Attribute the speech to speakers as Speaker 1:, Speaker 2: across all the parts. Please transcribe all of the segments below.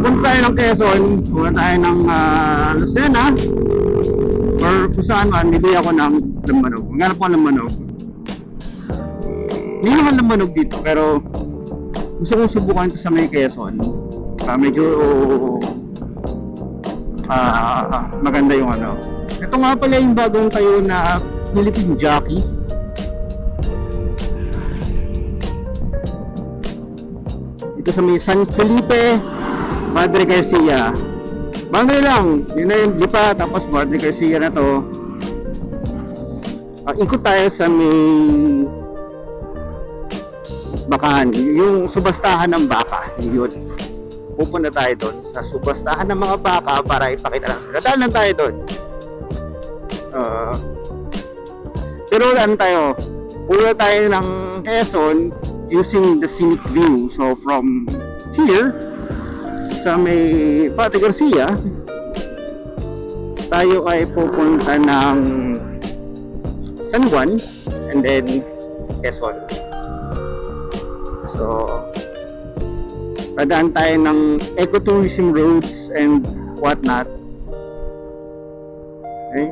Speaker 1: Papunta tayo ng Quezon, punta tayo ng Lucena, or kung saan man, bibili ako ng lambanog. Maghanap ko ng lambanog. Hindi naman lambanog dito, pero gusto kong subukan ito sa may Quezon. Medyo maganda yung ano. Ito nga pala yung bagong tayo na Philippine Jockey. Ito sa may San Felipe, Padre Garcia. Bagay lang, yun na yung Lipa, tapos Padre Garcia na to. Ikot tayo sa may Bakahan, yung subastahan ng baka. Yun, pupunta tayo doon sa subastahan ng mga baka para ipakita lang sila. Dahil lang tayo doon. Pero ano tayo, pula tayo ng Quezon using the scenic view. So from here sa may Padre Garcia, tayo ay pupunta ng San Juan and then Quezon. So dadaan tayo ng ecotourism roads and whatnot. Okay,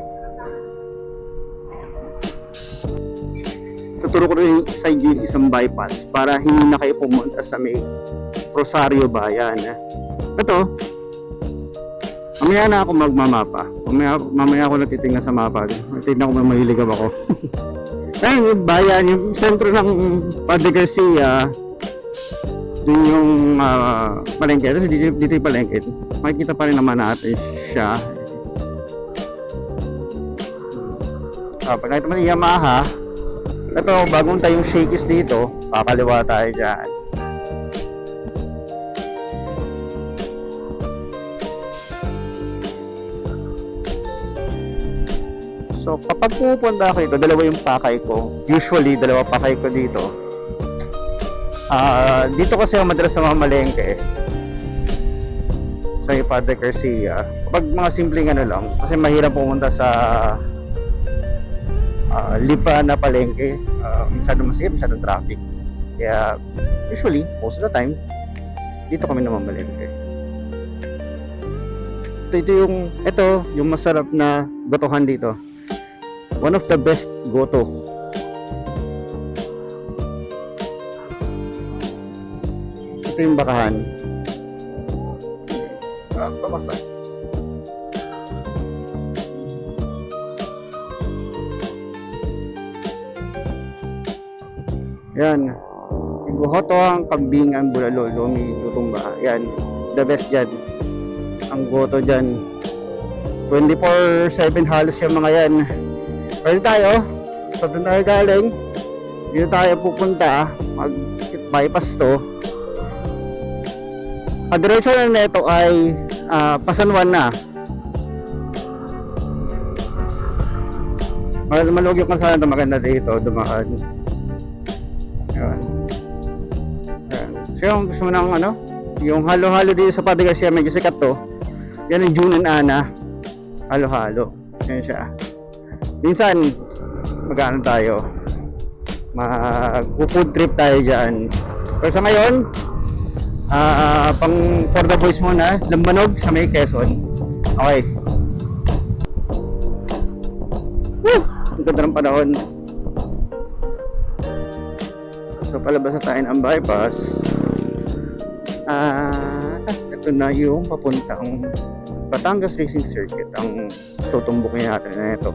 Speaker 1: tuturo ko rin sa isang bypass para hindi na kayo pumunta sa may Rosario Bayan. Ito, mamaya na ako magmamapa. Mamaya ako natitingnan sa mapa. Tignan ko, mahiligaw ako. Ayun, yung bayan, yung sentro ng Padre Garcia, dun yung palengke. Dito yung palengke. Makikita pa rin naman natin siya. Pag nakita mo yung Yamaha, ito, bagong tayong Shakey's dito, kakaliwa tayo dyan. So, kapag pupunta ako dito, dalawa yung pakay ko. Usually, dalawa pakay ko dito. Dito kasi ako madalas na mamalengke. Sa Padre Garcia. Kapag mga simpleng ano lang, kasi mahirap pumunta sa Lipa na palengke. Masyadong masikip, masyadong traffic. Kaya, usually, most of the time, dito kami namamalengke. Ito yung masarap na gotohan dito. One of the best goto. Ito yung Bakahan. Basta. Yan. Goto ang kambingan bulalo, lomi, tutumba. Yan. The best dyan. Ang goto dyan. 24/7 halos yung mga yan. Pwede tayo, so doon tayo galing, dito tayo pupunta, mag-bypass to. Pag-diretso na neto ay San Juan na. Malugyo kung saan ito maganda dito, dumaan. Yan. Yan. So yung gusto mo ng ano, yung halo-halo dito sa Padre Garcia, medyo sikat to. Yan yung June and Ana, halo-halo. Yan siya. Minsan, mag-ano tayo, mag-food trip tayo dyan. Pero sa ngayon, pang for the boys muna, lambanog sa may Quezon. Okay. Woo! Ang ganda ng panahon. So, palabas na tayo ng bypass. Ito na yung papuntang Batangas Racing Circuit, ang tutumbukin natin na ito.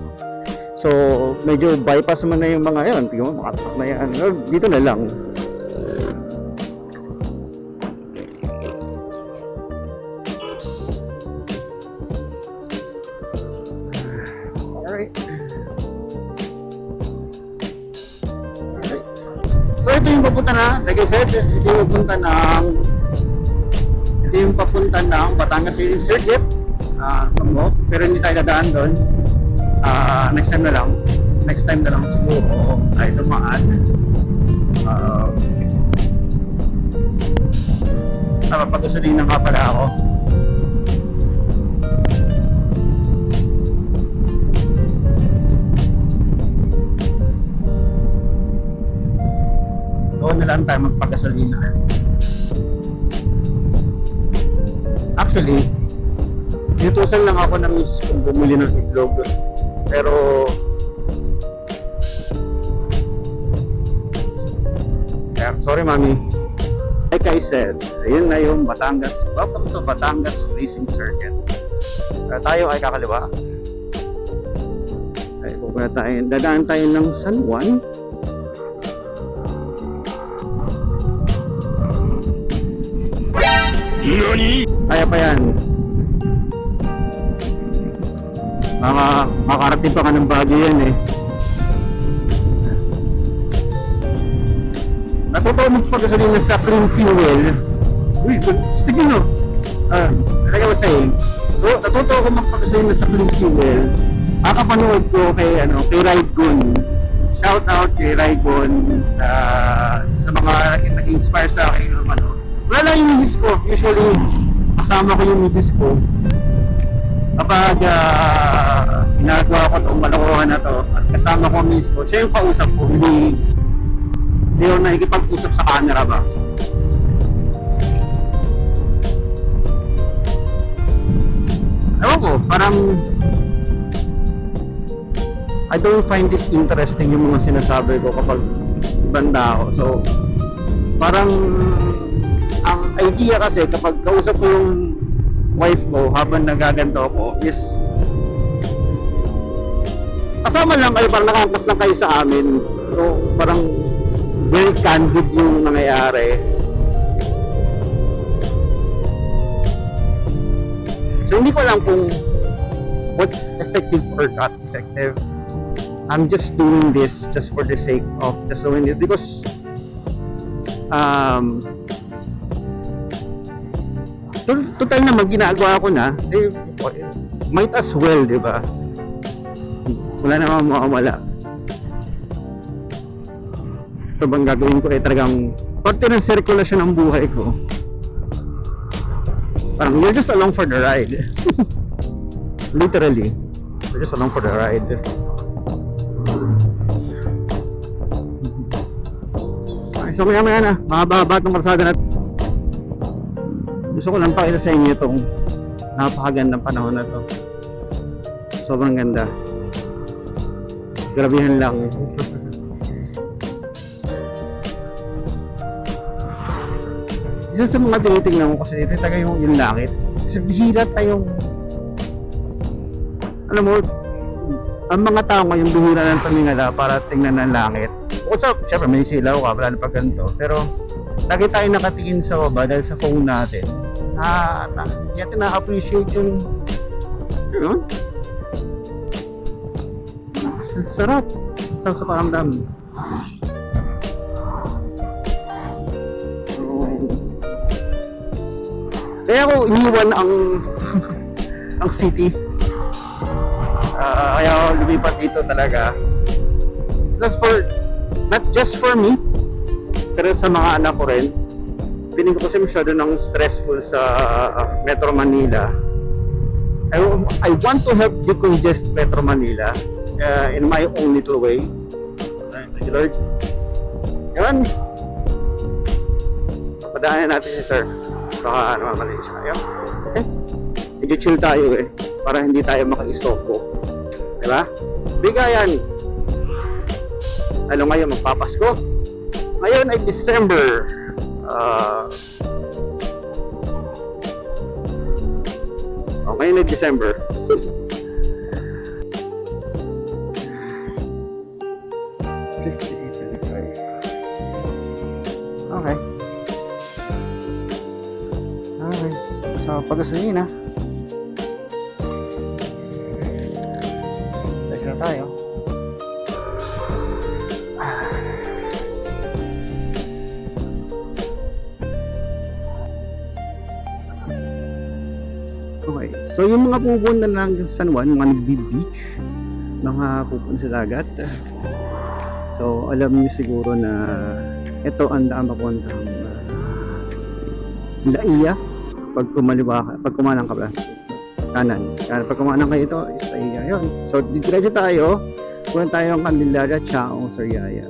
Speaker 1: So, medyo bypass man na yung mga yan. Tingnan mo, makatak na yan. Dito na lang. Alright. So, ito yung papunta na, like I said, ito yung papunta ng Batangas Racing Circuit. Pero hindi tayo dadaan doon. Next time na lang siguro ay dumaan. Pag-gasolina nga pala ako. Doon na lang tayo magpag-gasolina. Actually, inutusan lang ako ng misis kong bumili ng itlog. Pero sorry mami. Like I said, ayun na yung Batangas. Welcome to Batangas Racing Circuit. Tayo ay kakaliwa. Ay, pupunta tayo. Dadaan tayo ng San Juan. Nani? Kaya pa yan. Makarating pa ka ng Baguio yan eh. Natuto magpagasolina sa clean fuel. Uy, speaking of, like I was saying, natuto ako magpagasolina sa clean fuel. Kakapanood ko kay Raygon. Shout out kay Raygon sa mga nag-inspire sa akin ng wala lang yung misis ko. Usually, kasama ko yung misis ko. Kapag ginagawa ko itong malokohan na to at kasama ko ang misis ko, siya yung kausap ko, hindi yung nakikipag-usap sa camera ba. Ewan ko, parang I don't find it interesting yung mga sinasabi ko kapag banda ako. So, parang ang idea kasi kapag kausap ko yung wife ko habang nagaganto ako is kasama lang kayo, parang nakangkas lang kayo sa amin. So parang very candid yung nangyayari. So hindi ko alam kung what's effective or not effective. I'm just doing this just for the sake of just doing it because total naman ginagawa ko na, might as well, di ba? Wala namang mawawala. Ito bang gagawin ko talagang parte ng sirkulasyon ng buhay ko. Parang you're just along for the ride. Literally, you're just along for the ride. Okay, so maya na, mahaba-haba itong karsada natin. Gusto ko lang pakita sa inyo itong napakagandang panahon na to. Sobrang ganda. Grabihan lang. Isa sa mga tinitingnan ko kasi dito talaga yung langit. Kasi bihira tayong alam mo, ang mga tao ngayon bihira ng tumingala para tingnan ng langit. O syempre may silaw ka, wala na pag ganito. Pero lagi tayo nakatingin sa baba dahil sa phone natin. Hindi natin na-appreciate yung yun. Sarap sa paramdam. Kaya ako iniwan ang ang city. Kaya ako lumipat dito talaga. Not just for me, pero sa mga anak ko rin. Feeling ko kasi masyado ng stressful sa Metro Manila. I want to help decongest Metro Manila in my own little way. Thank you, Lord. Yan. Padaanan natin si Sir. Baka mali siya. Yan. Okay. Medyo chill tayo para hindi tayo maka-isoko. Diba? Bigayan. Ano ngayon, magpapasko. Ngayon ay December. Ngayon ay December. Okay. So, pag-gasolina. Teka na tayo. Okay. So, yung mga pupunta ng San Juan, mga nagbi-beach, mga pupunta sa dagat. So, alam niyo siguro na ito ang daan papuntang Laia. Pag kumanan ka ba? Kanan. Pag kumanan kayo ito, is Laia. Yun. So, diretso tayo. Kunin tayo ang Candelaria, Chaong, Sariaya.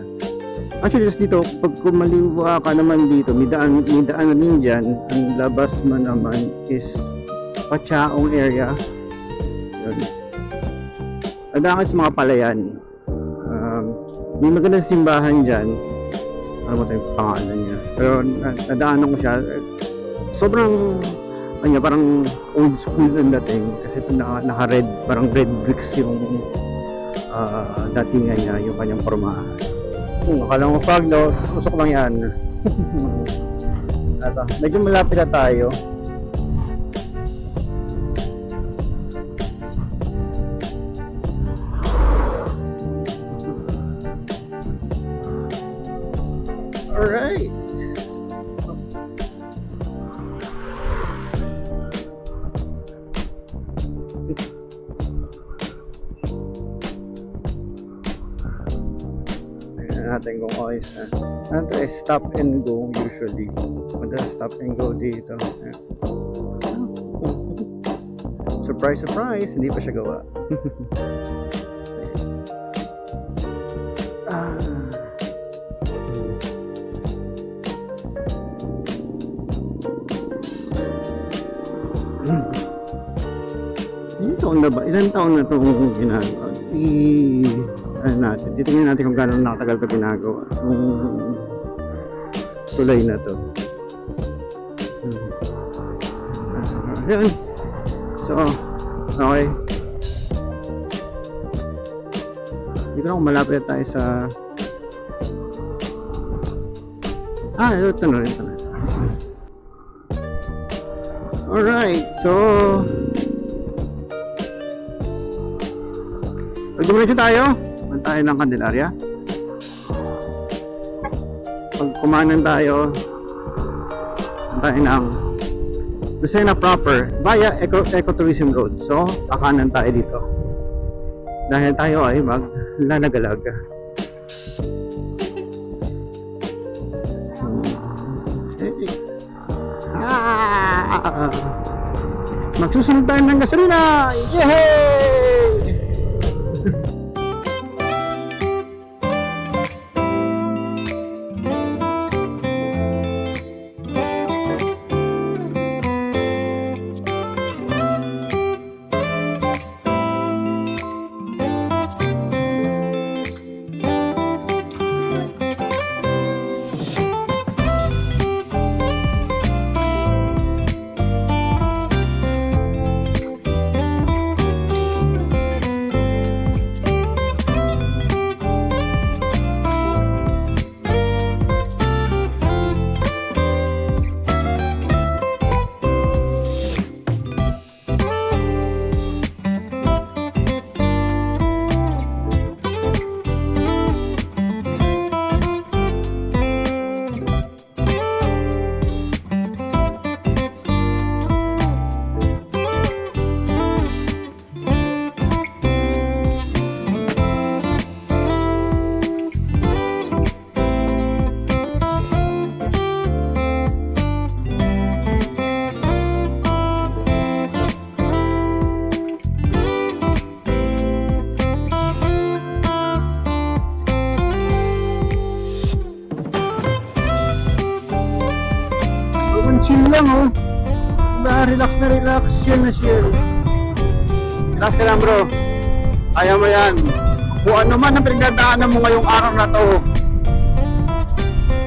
Speaker 1: Actually, dito, pag kumaliwa ka naman dito, may daan rin dyan. Ang labas mo naman is Pachaong area. Yun. Nadaan sa mga palayan. May magandang simbahan dyan. Ano ba yung pangalan niya? Pero nadaanan ko siya. Sobrang parang old school ang dating. Kasi naka-red, parang red bricks yung datingan niya, yung kanyang pormahan. Akala mo fog, no? Usok lang yan. Ito, medyo malapit na tayo. Alright. Tignan natin kung okay sa ano to, stop and go usually. Punta stop and go dito. Surprise, surprise, hindi pa siya gawa. Ilan taon na itong ginagawa? Titingnan natin kung gano'n nakatagal ito ginagawa. Yung tulay na to. Ayan. So, okay. Hindi ko na kung malapit tayo sa... ito na. Alright, so... Dumiretso tayo. Punta tayo ng Candelaria. Pag kumanan tayo, punta tayo ng Lucena proper via Ecotourism Road. So, kakanan tayo dito. Dahil tayo ay maglalagalag. Magsusunod tayo ng gasolina! Yehey! Chill lang oh. Relax na relax. Chill na chill. Relax ka lang bro. Kaya mo yan. Kung ano man ang pinagdadaanan mo ngayong araw na to,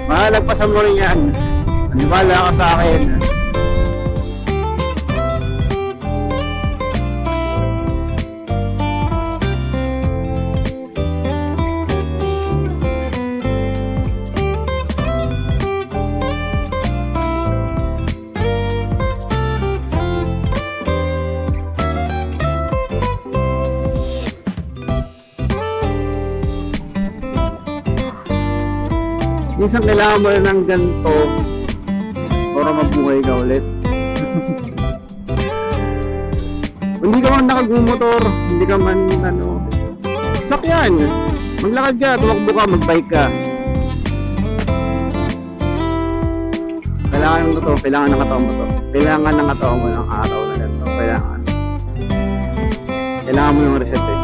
Speaker 1: malagpasan mo rin yan. Maniwala ka sa akin. Minsan kailangan mo ng ganito para mabuhay ka ulit. Hindi ka man nakagumotor, hindi ka man sakyan. Maglakad ka, tumakbo ka, magbike ka. Kailangan ng totoo, kailangan ng katawan mo to. Kailangan ng katawan mo ng araw na ganito. Kailangan mo yung reset eh.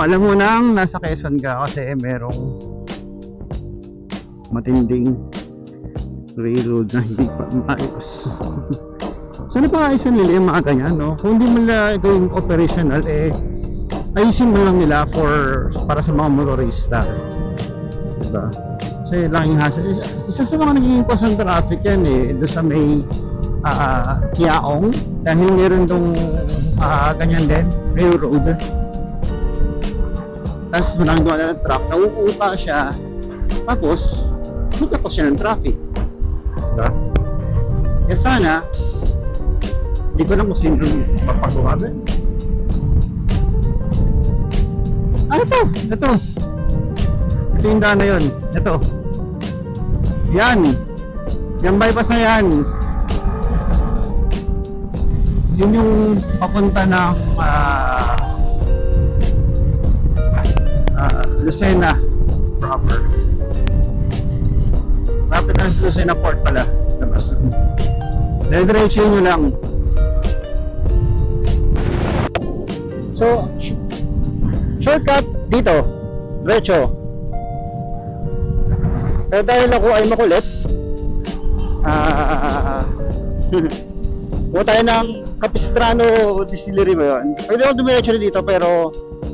Speaker 1: alam mo nang nasa Quezon ka kasi merong matinding railroad na hindi pa maayos. Sana pa ayusin nila yung mga ganyan, no? Kung hindi man nila gawing operational, ayusin mo lang nila para sa mga motorista. Diba? Kasi laking hassle. Isa sa mga nagiging cause ng traffic yan doon sa may Kiaong, dahil meron tong ganyan din, railroad. Tapos maraming gawa na ng truck, nauupa siya, tapos magkapos siya ng traffic. Diba? Kaya sana, hindi ko lang kung sino papagawa ba. Ito yung daan na yun. Ito. Yan. Yung bypass na yan. Yun yung papunta ng Lucena proper. Rapid na sa Lucena Port pala. Labas. Diretso nyo lang. So, shortcut dito. Diretso. Pero dahil ako ay makulit, huwag tayo ng Capistrano Distillery ba yun? Pwede ako dumiretso dito pero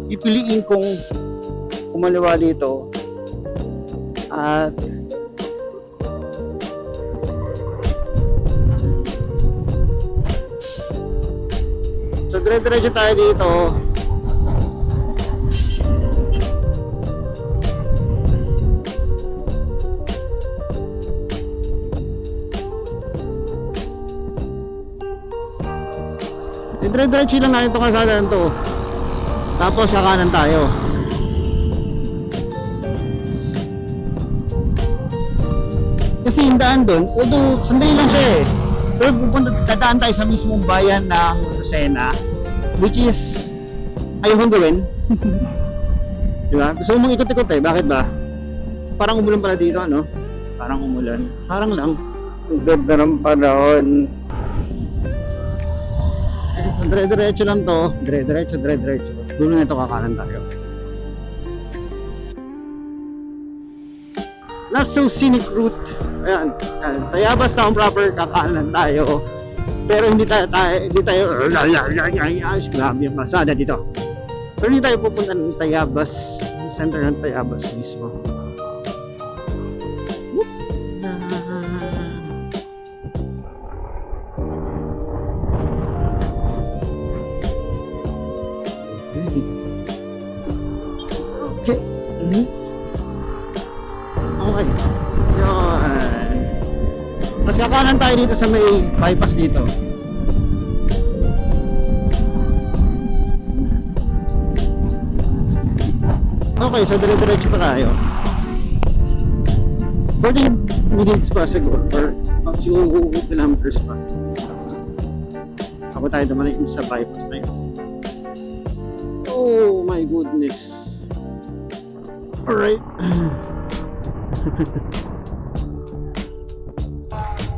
Speaker 1: ipiliin kong kumaliwa dito at so dire-diretso tayo dito. Dire-diretso lang natin itong kalsada na to. Tapos kakanan tayo. Kasi yung daan doon, although sandali lang siya pero dadaan tayo sa mismong bayan ng Lucena, which is ayaw kong gawin. Diba? Gusto mong ikot-ikot bakit ba? Parang umulan pala dito, ano? Parang umulan. Parang lang. Ang ganda ng panahon. Dire-diretso lang to. Dire-diretso. Dulo na ito, kakanan tayo. Not so scenic route. Ayan. Tayabas na proper, kakanan tayo. Pero hindi tayo grabe yung masada dito. Pero hindi tayo pupunta ng Tayabas. Yung center ng Tayabas mismo. Okay. Okay. Yan. Tapos kakanan tayo dito sa may bypass dito. Okay, so dire-diretso pa tayo. 40 minutes pa siguro or siguro kilometers pa. Ako tayo dumating sa bypass na yun. Oh my goodness. Alright.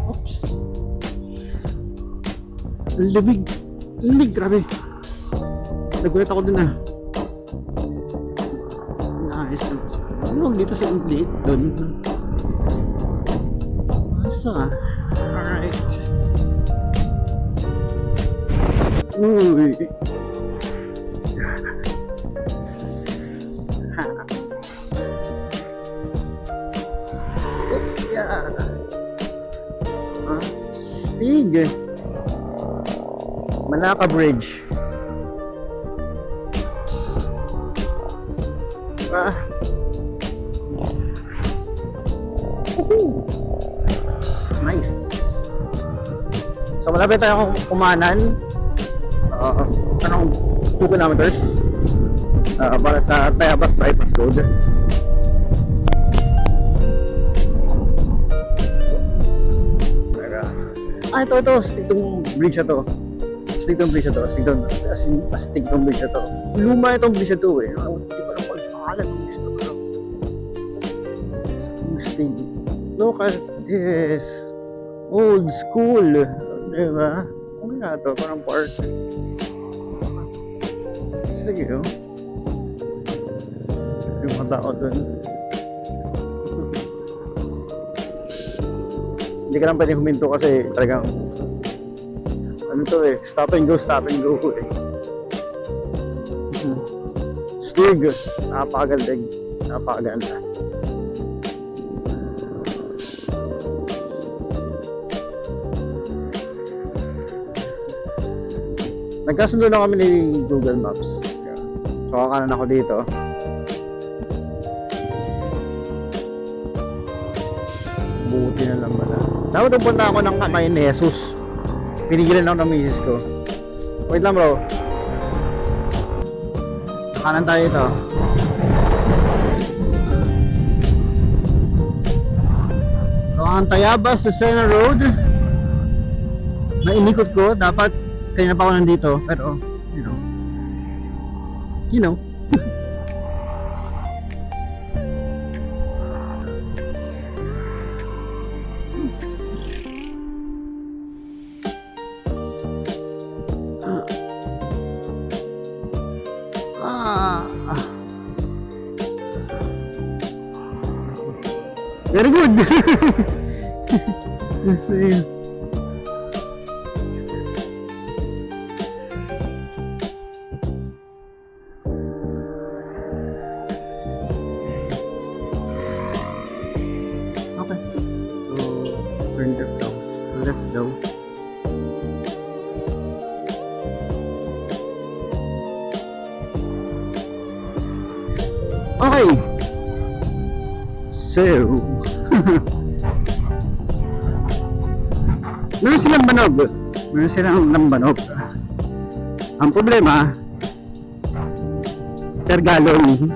Speaker 1: Oops. Lamig. Lamig, grabe. Nagulat ako dun Nice. Ano dito sa Ingrid? Dun. Asa? Alright. Uy. Stig Malacca Bridge. Nice. So malapit tayo kumanan. Anong 2 kilometers para sa Tayabas Bypass Road. Ito, stigtong bridge na to. Stigtong bridge na to. Luma itong bridge na to Hindi ko alam kung pangalan ng bridge na to. Look at this. Old school. Diba? Ano nga to? Parang park. Sige, Yung mga tao dun. Hindi ka lang pwede huminto kasi talagang ano to eh, stop and go eh. Stig, napakagaling, napakaganda. Nagkasundo lang kami ni Google Maps. So kakanan ako dito. Buti na lang pala. Dapat pupunta ako ng Kamay ni Jesus. Pinigilan ako ng misis ko. Wait lang bro. Kanan tayo ito. So ang Tayabas to Sena Road na inikot ko. Dapat kanina pa ako nandito. Pero you know very good. Yes, yeah. Okay. So turn left daw. Left daw. Okay. So, meron silang banog. Meron silang lambanog. Ang problema, per gallon.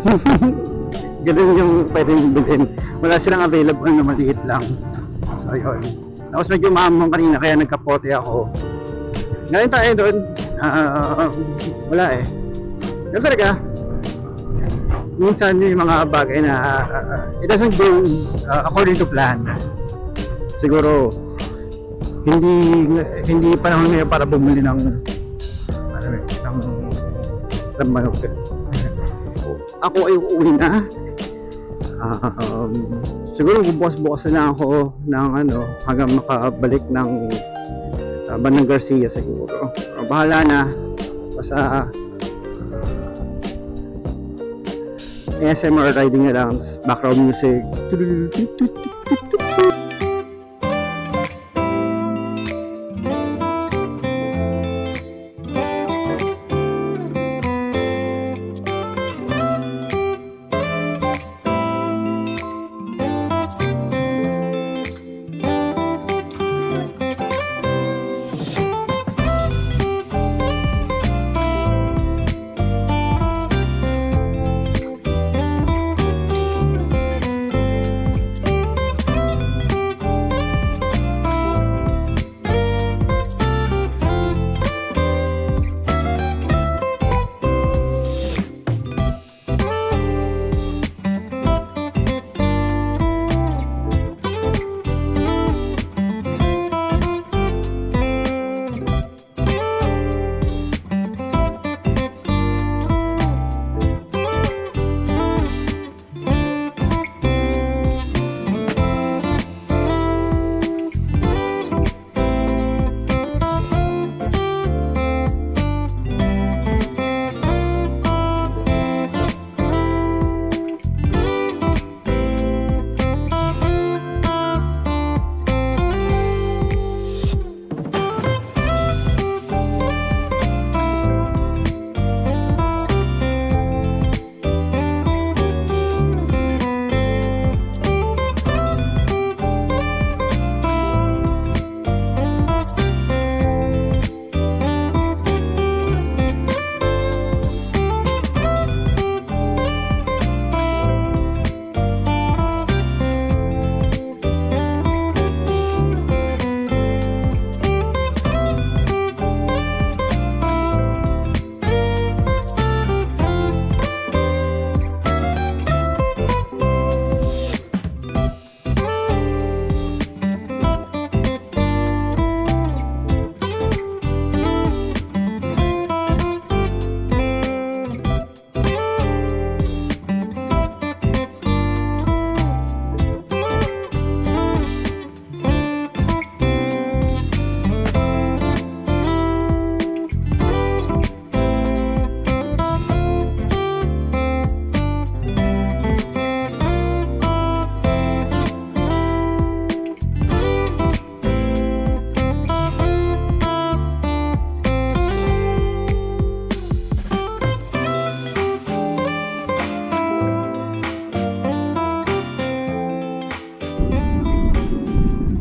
Speaker 1: Ganun yung pwedeng bilhin. Wala silang available na maliit lang. So, yun. Tapos medyo maamong kanina kaya nagkapote ako. Ngayon tayo doon, wala eh. Ganun talaga. Minsan yung mga bagay na it doesn't go according to plan. Siguro hindi panahon ngayon para bumili ng lambanog. Ako ay uuwi na. Siguro bubukas-bukas na lang ako ng hanggang makabalik ng Bandang Garcia siguro. Bahala na basta ASMR riding na lang, background music.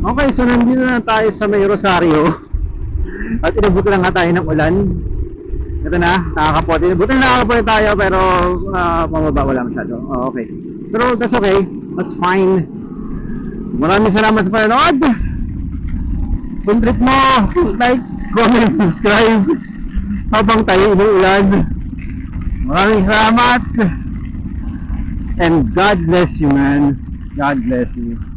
Speaker 1: Okay, so nandito na tayo sa may Rosario. At inabuti lang nga tayo ng ulan. Ito na, nakakapote. Buti na nakakapote tayo pero pamaba wala masyado. Oh, okay. Pero that's okay. That's fine. Maraming salamat sa panonood. Kung trip mo, like, comment, subscribe. Habang tayo inuulan. Maraming salamat. And God bless you, man. God bless you.